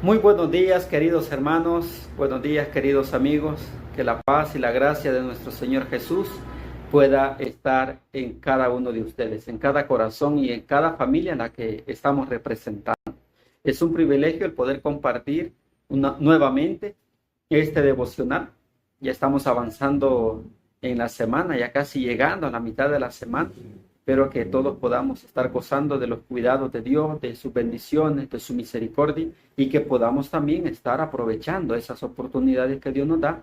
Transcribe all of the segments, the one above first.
Muy buenos días, queridos hermanos, buenos días, queridos amigos. Que la paz y la gracia de nuestro Señor Jesús pueda estar en cada uno de ustedes, en cada corazón y en cada familia en la que estamos representando. Es un privilegio el poder compartir nuevamente este devocional. Ya estamos avanzando en la semana, ya casi llegando a la mitad de la semana. Espero que todos podamos estar gozando de los cuidados de Dios, de sus bendiciones, de su misericordia, y que podamos también estar aprovechando esas oportunidades que Dios nos da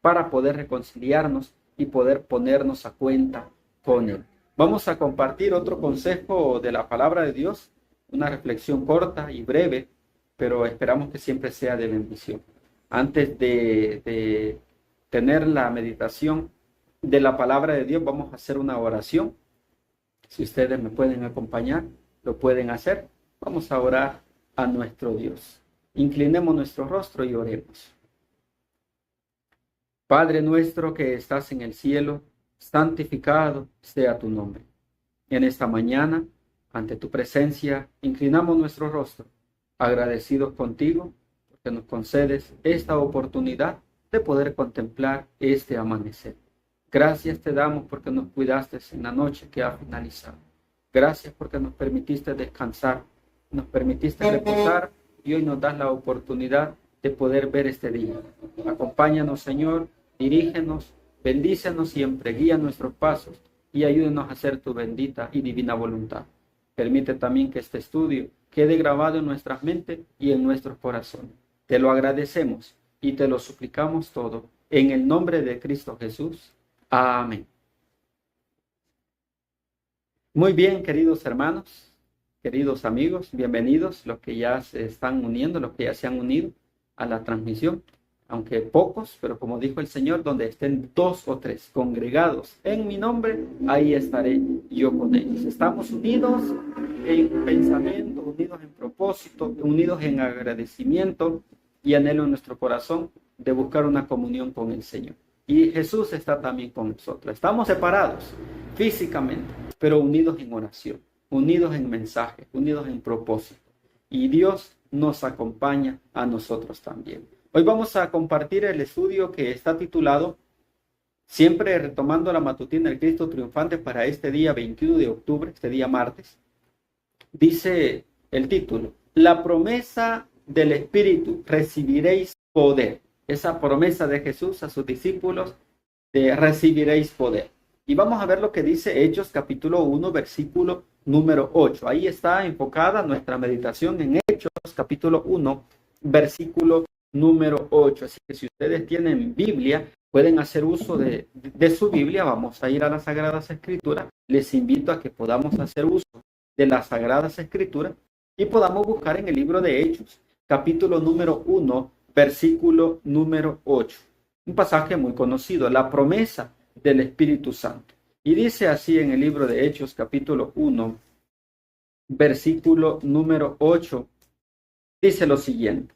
para poder reconciliarnos y poder ponernos a cuenta con Él. Vamos a compartir otro consejo de la palabra de Dios, una reflexión corta y breve, pero esperamos que siempre sea de bendición. Antes de tener la meditación de la palabra de Dios, vamos a hacer una oración. Si ustedes me pueden acompañar, lo pueden hacer. Vamos a orar a nuestro Dios. Inclinemos nuestro rostro y oremos. Padre nuestro que estás en el cielo, santificado sea tu nombre. En esta mañana, ante tu presencia, inclinamos nuestro rostro, agradecidos contigo, porque nos concedes esta oportunidad de poder contemplar este amanecer. Gracias te damos porque nos cuidaste en la noche que ha finalizado. Gracias porque nos permitiste descansar, nos permitiste reposar y hoy nos das la oportunidad de poder ver este día. Acompáñanos, Señor, dirígenos, bendícenos siempre, guía nuestros pasos y ayúdenos a hacer tu bendita y divina voluntad. Permite también que este estudio quede grabado en nuestras mentes y en nuestros corazones. Te lo agradecemos y te lo suplicamos todo en el nombre de Cristo Jesús. Amén. Muy bien, queridos hermanos, queridos amigos, bienvenidos los que ya se están uniendo, los que ya se han unido a la transmisión, aunque pocos, pero como dijo el Señor, donde estén 2 o 3 congregados en mi nombre, ahí estaré yo con ellos. Estamos unidos en pensamiento, unidos en propósito, unidos en agradecimiento y anhelo en nuestro corazón de buscar una comunión con el Señor. Y Jesús está también con nosotros. Estamos separados físicamente, pero unidos en oración, unidos en mensaje, unidos en propósito. Y Dios nos acompaña a nosotros también. Hoy vamos a compartir el estudio que está titulado, siempre retomando la matutina del Cristo triunfante para este día 21 de octubre, este día martes. Dice el título, la promesa del Espíritu, recibiréis poder. Esa promesa de Jesús a sus discípulos de recibiréis poder. Y vamos a ver lo que dice Hechos capítulo 1, versículo número 8. Ahí está enfocada nuestra meditación en Hechos capítulo 1, versículo número 8. Así que si ustedes tienen Biblia, pueden hacer uso de su Biblia. Vamos a ir a las Sagradas Escrituras. Les invito a que podamos hacer uso de las Sagradas Escrituras y podamos buscar en el libro de Hechos capítulo número 1, versículo número 8, un pasaje muy conocido, la promesa del Espíritu Santo. Y dice así en el libro de Hechos, capítulo 1, versículo número 8, dice lo siguiente.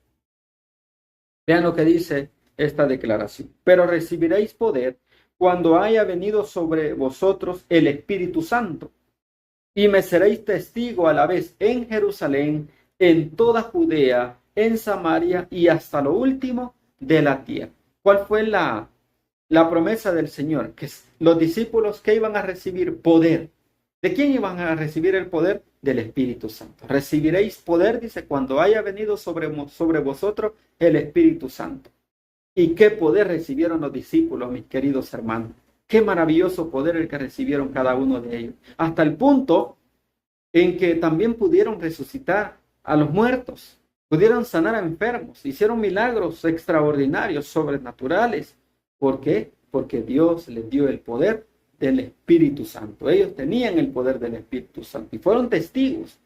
Vean lo que dice esta declaración. Pero recibiréis poder cuando haya venido sobre vosotros el Espíritu Santo, y me seréis testigo a la vez en Jerusalén, en toda Judea, en Samaria y hasta lo último de la tierra. ¿Cuál fue la promesa del Señor? Que los discípulos que iban a recibir poder. ¿De quién iban a recibir el poder? Del Espíritu Santo. Recibiréis poder, dice, cuando haya venido sobre vosotros el Espíritu Santo. ¿Y qué poder recibieron los discípulos, mis queridos hermanos? Qué maravilloso poder el que recibieron cada uno de ellos. Hasta el punto en que también pudieron resucitar a los muertos. Pudieron sanar a enfermos, hicieron milagros extraordinarios, sobrenaturales. ¿Por qué? Porque Dios les dio el poder del Espíritu Santo. Ellos tenían el poder del Espíritu Santo y fueron testigos.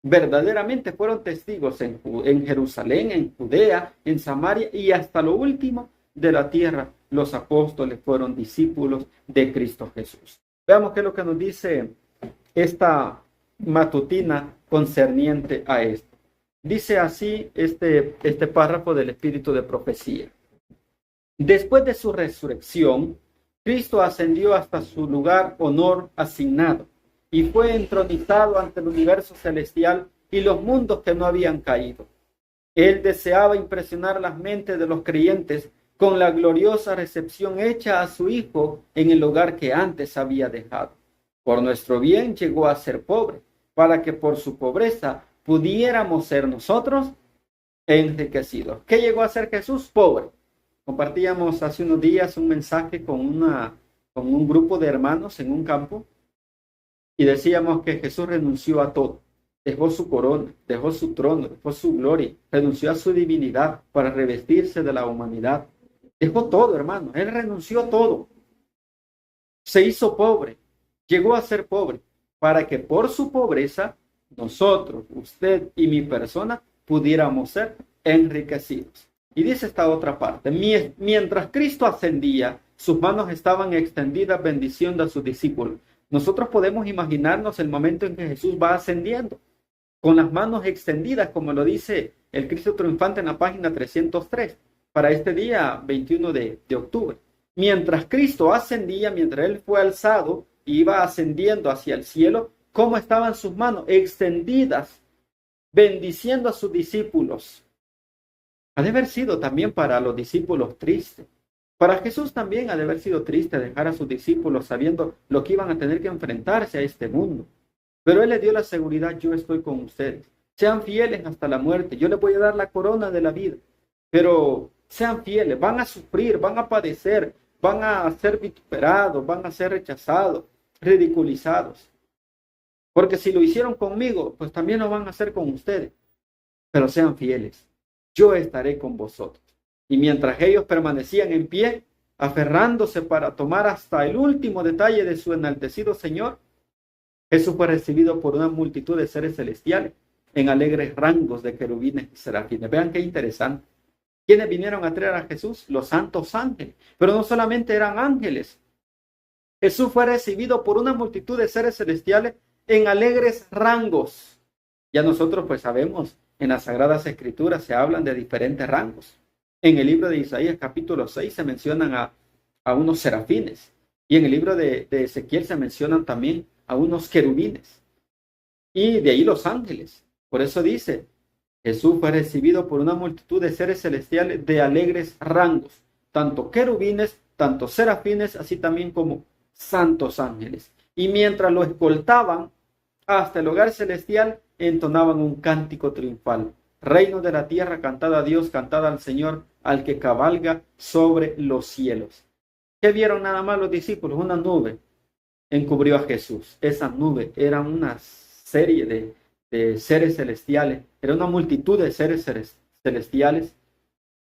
Verdaderamente fueron testigos en Jerusalén, en Judea, en Samaria y hasta lo último de la tierra. Los apóstoles fueron discípulos de Cristo Jesús. Veamos qué es lo que nos dice esta matutina concerniente a esto. Dice así este párrafo del espíritu de profecía. Después de su resurrección, Cristo ascendió hasta su lugar honor asignado y fue entronizado ante el universo celestial y los mundos que no habían caído. Él deseaba impresionar las mentes de los creyentes con la gloriosa recepción hecha a su Hijo en el lugar que antes había dejado. Por nuestro bien llegó a ser pobre, para que por su pobreza pudiéramos ser nosotros enriquecidos. ¿Qué llegó a ser Jesús? Pobre. Compartíamos hace unos días un mensaje con un grupo de hermanos en un campo y decíamos que Jesús renunció a todo. Dejó su corona, dejó su trono, dejó su gloria, renunció a su divinidad para revestirse de la humanidad. Dejó todo, hermano. Él renunció a todo. Se hizo pobre, llegó a ser pobre, para que por su pobreza nosotros, usted y mi persona, pudiéramos ser enriquecidos. Y dice esta otra parte: mientras Cristo ascendía, sus manos estaban extendidas bendiciendo a sus discípulos. Nosotros podemos imaginarnos el momento en que Jesús va ascendiendo, con las manos extendidas, como lo dice el Cristo triunfante en la página 303, para este día 21 de octubre. Mientras Cristo ascendía, mientras Él fue alzado y iba ascendiendo hacia el cielo, ¿cómo estaban sus manos? Extendidas, bendiciendo a sus discípulos. Ha de haber sido también para los discípulos triste. Para Jesús también ha de haber sido triste dejar a sus discípulos sabiendo lo que iban a tener que enfrentarse a este mundo. Pero Él les dio la seguridad: yo estoy con ustedes. Sean fieles hasta la muerte. Yo les voy a dar la corona de la vida. Pero sean fieles. Van a sufrir, van a padecer, van a ser vituperados, van a ser rechazados, ridiculizados. Porque si lo hicieron conmigo, pues también lo van a hacer con ustedes. Pero sean fieles. Yo estaré con vosotros. Y mientras ellos permanecían en pie, aferrándose para tomar hasta el último detalle de su enaltecido Señor, Jesús fue recibido por una multitud de seres celestiales en alegres rangos de querubines y serafines. Vean qué interesante. ¿Quiénes vinieron a traer a Jesús? Los santos ángeles. Pero no solamente eran ángeles. Jesús fue recibido por una multitud de seres celestiales en alegres rangos. Ya nosotros pues sabemos, en las Sagradas Escrituras se hablan de diferentes rangos. En el libro de Isaías capítulo 6 se mencionan a unos serafines. Y en el libro de Ezequiel se mencionan también a unos querubines. Y de ahí los ángeles. Por eso dice: Jesús fue recibido por una multitud de seres celestiales de alegres rangos, tanto querubines, tanto serafines, así también como santos ángeles. Y mientras lo escoltaban hasta el hogar celestial, entonaban un cántico triunfal: reino de la tierra, cantad a Dios, cantad al Señor, al que cabalga sobre los cielos. ¿Qué vieron nada más los discípulos? Una nube encubrió a Jesús. Esa nube era una serie de seres celestiales, era una multitud de seres celestiales,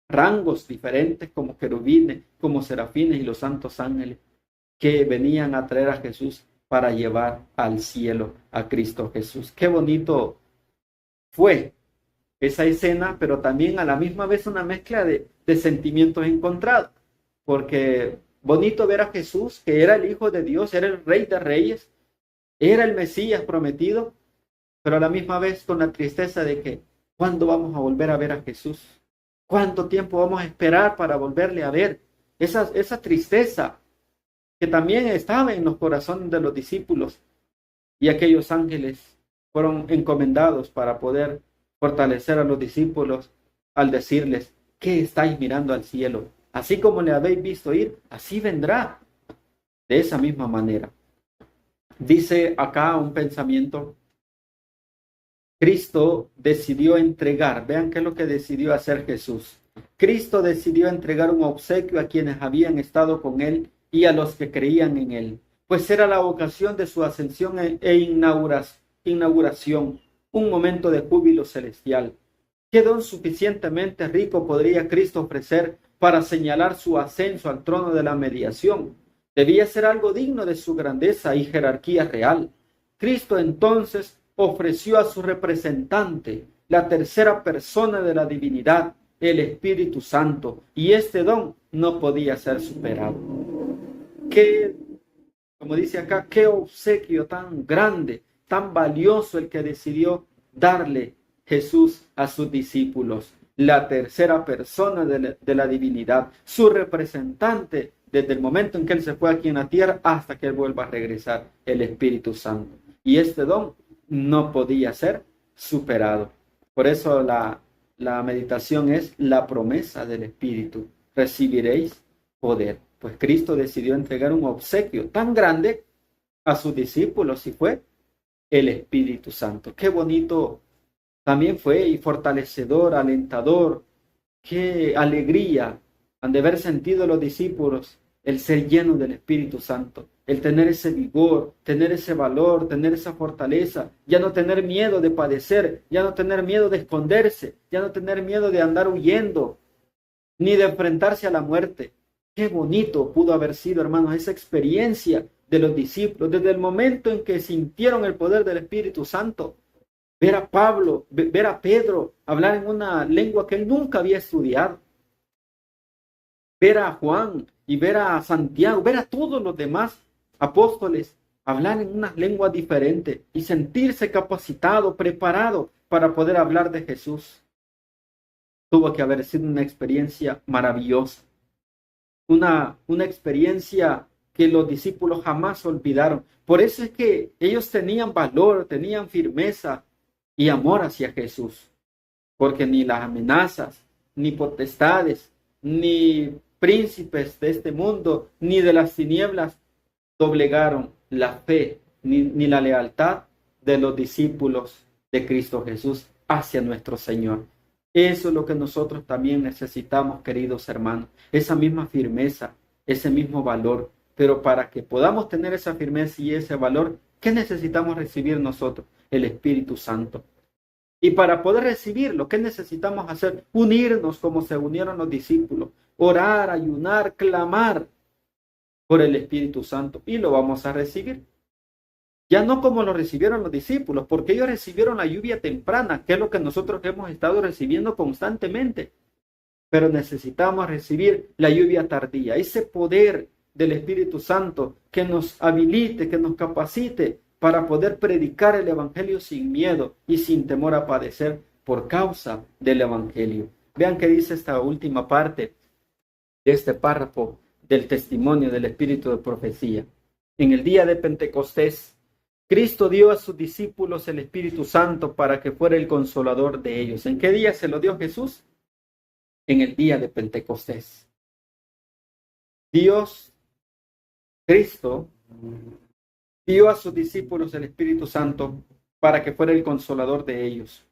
rangos diferentes como querubines, como serafines y los santos ángeles, que venían a traer a Jesús para llevar al cielo a Cristo Jesús. Qué bonito fue esa escena, pero también a la misma vez una mezcla de sentimientos encontrados, porque bonito ver a Jesús, que era el Hijo de Dios, era el Rey de Reyes, era el Mesías prometido, pero a la misma vez con la tristeza de que ¿cuándo vamos a volver a ver a Jesús? ¿Cuánto tiempo vamos a esperar para volverle a ver? Esa tristeza que también estaba en los corazones de los discípulos, y aquellos ángeles fueron encomendados para poder fortalecer a los discípulos al decirles: ¿qué estáis mirando al cielo? Así como le habéis visto ir, así vendrá. De esa misma manera. Dice acá un pensamiento: Cristo decidió entregar. Vean qué es lo que decidió hacer Jesús. Cristo decidió entregar un obsequio a quienes habían estado con Él y a los que creían en Él, pues era la ocasión de su ascensión e inauguración, un momento de júbilo celestial. ¿Qué don suficientemente rico podría Cristo ofrecer para señalar su ascenso al trono de la mediación? Debía ser algo digno de su grandeza y jerarquía real. Cristo entonces ofreció a su representante, la tercera persona de la divinidad, el Espíritu Santo, y este don no podía ser superado. Como dice acá, qué obsequio tan grande, tan valioso el que decidió darle Jesús a sus discípulos, la tercera persona de la divinidad, su representante desde el momento en que Él se fue aquí en la tierra hasta que Él vuelva a regresar, el Espíritu Santo. Y este don no podía ser superado. Por eso la La meditación es la promesa del Espíritu. Recibiréis poder. Pues Cristo decidió entregar un obsequio tan grande a sus discípulos y fue el Espíritu Santo. Qué bonito también fue y fortalecedor, alentador. Qué alegría han de haber sentido los discípulos el ser llenos del Espíritu Santo, el tener ese vigor, tener ese valor, tener esa fortaleza, ya no tener miedo de padecer, ya no tener miedo de esconderse, ya no tener miedo de andar huyendo, ni de enfrentarse a la muerte. Qué bonito pudo haber sido, hermanos, esa experiencia de los discípulos, desde el momento en que sintieron el poder del Espíritu Santo. Ver a Pablo, ver a Pedro hablar en una lengua que él nunca había estudiado. Ver a Juan y ver a Santiago, ver a todos los demás apóstoles hablar en una lengua diferente y sentirse capacitado, preparado para poder hablar de Jesús. Tuvo que haber sido una experiencia maravillosa, una experiencia que los discípulos jamás olvidaron. Por eso es que ellos tenían valor, tenían firmeza y amor hacia Jesús, porque ni las amenazas, ni potestades, ni príncipes de este mundo, ni de las tinieblas doblegaron la fe, ni la lealtad de los discípulos de Cristo Jesús hacia nuestro Señor. Eso es lo que nosotros también necesitamos, queridos hermanos, esa misma firmeza, ese mismo valor. Pero para que podamos tener esa firmeza y ese valor, ¿qué necesitamos recibir nosotros? El Espíritu Santo. Y para poder recibirlo, ¿qué necesitamos hacer? Unirnos como se unieron los discípulos, orar, ayunar, clamar por el Espíritu Santo, y lo vamos a recibir. Ya no como lo recibieron los discípulos, porque ellos recibieron la lluvia temprana, que es lo que nosotros hemos estado recibiendo constantemente. Pero necesitamos recibir la lluvia tardía, ese poder del Espíritu Santo que nos habilite, que nos capacite para poder predicar el Evangelio sin miedo y sin temor a padecer por causa del Evangelio. Vean qué dice esta última parte de este párrafo del testimonio del Espíritu de profecía. En el día de Pentecostés, Cristo dio a sus discípulos el Espíritu Santo para que fuera el consolador de ellos. ¿En qué día se lo dio Jesús? En el día de Pentecostés. Dios, Cristo, dio a sus discípulos el Espíritu Santo para que fuera el consolador de ellos.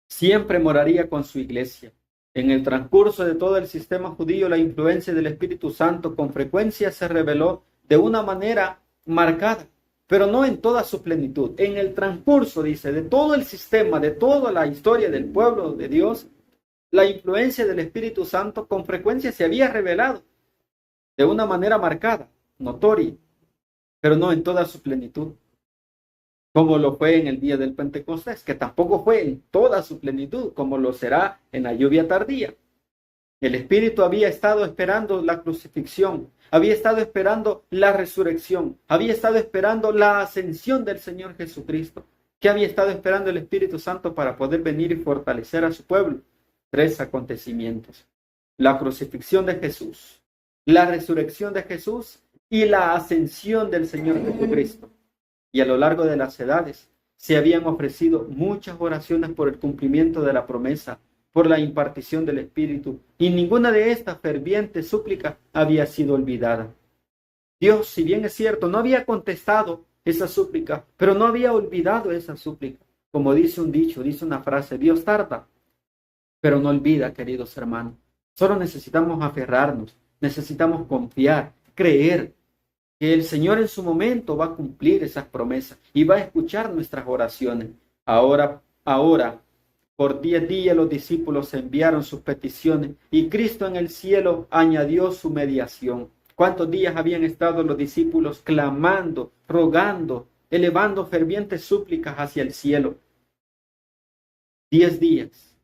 Siempre moraría con su iglesia. En el transcurso de todo el sistema judío, la influencia del Espíritu Santo con frecuencia se reveló de una manera marcada, pero no en toda su plenitud. En el transcurso, dice, de todo el sistema, de toda la historia del pueblo de Dios, la influencia del Espíritu Santo con frecuencia se había revelado de una manera marcada, notoria, pero no en toda su plenitud, como lo fue en el día del Pentecostés, que tampoco fue en toda su plenitud, como lo será en la lluvia tardía. El Espíritu había estado esperando la crucifixión, había estado esperando la resurrección, había estado esperando la ascensión del Señor Jesucristo. ¿Qué había estado esperando el Espíritu Santo para poder venir y fortalecer a su pueblo? 3 acontecimientos: la crucifixión de Jesús, la resurrección de Jesús y la ascensión del Señor Jesucristo. Y a lo largo de las edades se habían ofrecido muchas oraciones por el cumplimiento de la promesa, por la impartición del Espíritu, y ninguna de estas fervientes súplicas había sido olvidada. Dios, si bien es cierto, no había contestado esa súplica, pero no había olvidado esa súplica. Como dice un dicho, dice una frase: Dios tarda, pero no olvida, queridos hermanos. Solo necesitamos aferrarnos, necesitamos confiar, creer que el Señor en su momento va a cumplir esas promesas y va a escuchar nuestras oraciones. Ahora, por 10 días los discípulos enviaron sus peticiones y Cristo en el cielo añadió su mediación. ¿Cuántos días habían estado los discípulos clamando, rogando, elevando fervientes súplicas hacia el cielo? 10 días.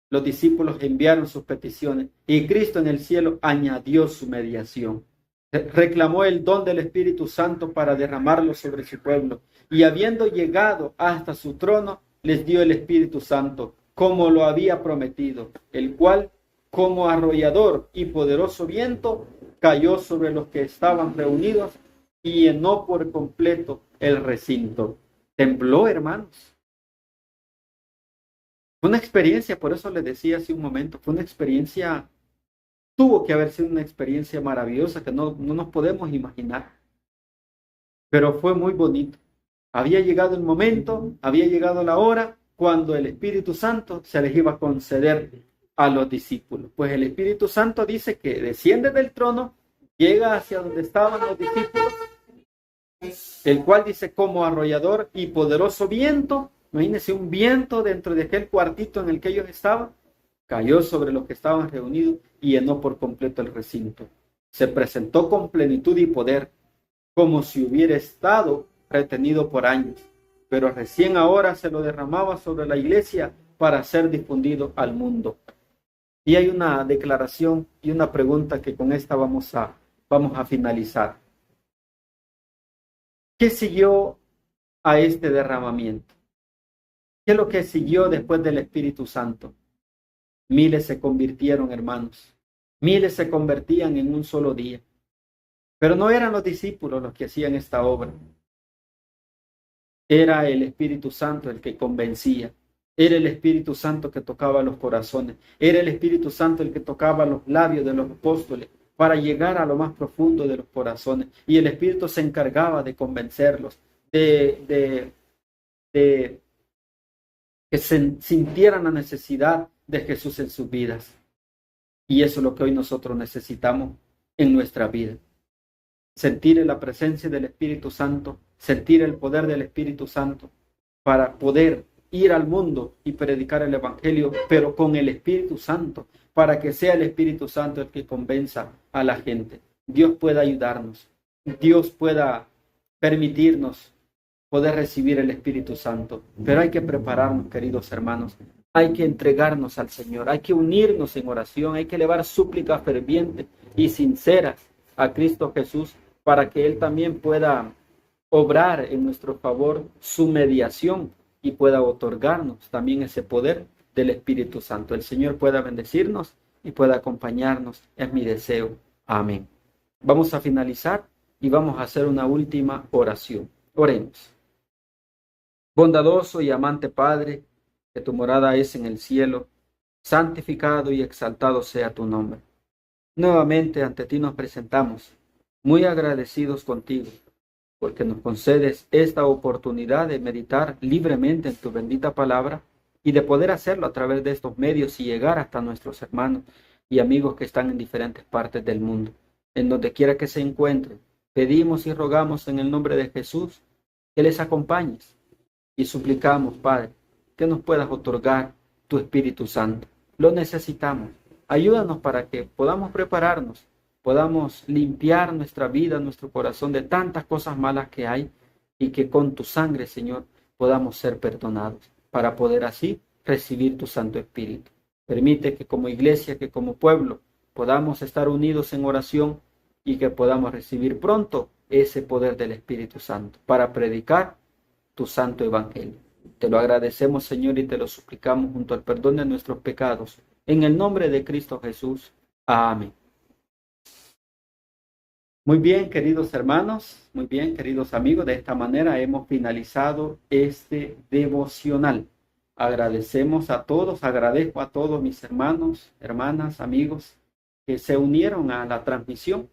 Los discípulos enviaron sus peticiones y Cristo en el cielo añadió su mediación. Reclamó el don del Espíritu Santo para derramarlo sobre su pueblo, y habiendo llegado hasta su trono, les dio el Espíritu Santo, como lo había prometido, el cual, como arrollador y poderoso viento, cayó sobre los que estaban reunidos y llenó por completo el recinto. Tembló, hermanos. Fue una experiencia, por eso les decía hace un momento, fue una experiencia, tuvo que haber sido una experiencia maravillosa que no nos podemos imaginar, pero fue muy bonito. Había llegado el momento, había llegado la hora cuando el Espíritu Santo se les iba a conceder a los discípulos. Pues el Espíritu Santo dice que desciende del trono, llega hacia donde estaban los discípulos, el cual dice como arrollador y poderoso viento. Imagínense un viento dentro de aquel cuartito en el que ellos estaban, cayó sobre los que estaban reunidos y llenó por completo el recinto. Se presentó con plenitud y poder, como si hubiera estado retenido por años, pero recién ahora se lo derramaba sobre la iglesia para ser difundido al mundo. Y hay una declaración y una pregunta que con esta vamos a finalizar. ¿Qué siguió a este derramamiento? ¿Qué es lo que siguió después del Espíritu Santo? Miles se convirtieron, hermanos. Miles se convertían en un solo día. Pero no eran los discípulos los que hacían esta obra. Era el Espíritu Santo el que convencía. Era el Espíritu Santo que tocaba los corazones. Era el Espíritu Santo el que tocaba los labios de los apóstoles para llegar a lo más profundo de los corazones. Y el Espíritu se encargaba de convencerlos, de que se sintieran la necesidad de Jesús en sus vidas. Y eso es lo que hoy nosotros necesitamos en nuestra vida. Sentir la presencia del Espíritu Santo, sentir el poder del Espíritu Santo para poder ir al mundo y predicar el Evangelio, pero con el Espíritu Santo, para que sea el Espíritu Santo el que convenza a la gente. Dios pueda ayudarnos, Dios pueda permitirnos poder recibir el Espíritu Santo, pero hay que prepararnos, queridos hermanos, hay que entregarnos al Señor, hay que unirnos en oración, hay que elevar súplicas fervientes y sinceras a Cristo Jesús para que Él también pueda obrar en nuestro favor su mediación y pueda otorgarnos también ese poder del Espíritu Santo. El Señor pueda bendecirnos y pueda acompañarnos, es mi deseo. Amén. Vamos a finalizar y vamos a hacer una última oración. Oremos. Bondadoso y amante Padre, que tu morada es en el cielo, santificado y exaltado sea tu nombre. Nuevamente ante ti nos presentamos, muy agradecidos contigo, porque nos concedes esta oportunidad de meditar libremente en tu bendita palabra y de poder hacerlo a través de estos medios y llegar hasta nuestros hermanos y amigos que están en diferentes partes del mundo. En donde quiera que se encuentren, pedimos y rogamos en el nombre de Jesús que les acompañes y suplicamos, Padre, que nos puedas otorgar tu Espíritu Santo. Lo necesitamos. Ayúdanos para que podamos prepararnos, podamos limpiar nuestra vida, nuestro corazón de tantas cosas malas que hay y que con tu sangre, Señor, podamos ser perdonados para poder así recibir tu Santo Espíritu. Permite que como iglesia, que como pueblo, podamos estar unidos en oración y que podamos recibir pronto ese poder del Espíritu Santo para predicar tu Santo Evangelio. Te lo agradecemos, Señor, y te lo suplicamos junto al perdón de nuestros pecados. En el nombre de Cristo Jesús. Amén. Muy bien, queridos hermanos, muy bien, queridos amigos, de esta manera hemos finalizado este devocional. Agradecemos a todos, agradezco a todos mis hermanos, hermanas, amigos que se unieron a la transmisión.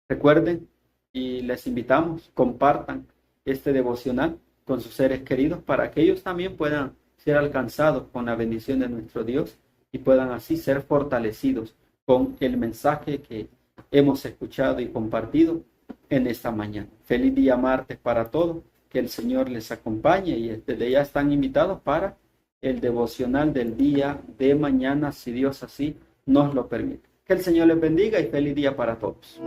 Recuerden y les invitamos, compartan este devocional con sus seres queridos para que ellos también puedan ser alcanzados con la bendición de nuestro Dios y puedan así ser fortalecidos con el mensaje que hemos escuchado y compartido en esta mañana. Feliz día martes para todos, que el Señor les acompañe y desde ya están invitados para el devocional del día de mañana, si Dios así nos lo permite. Que el Señor les bendiga y feliz día para todos.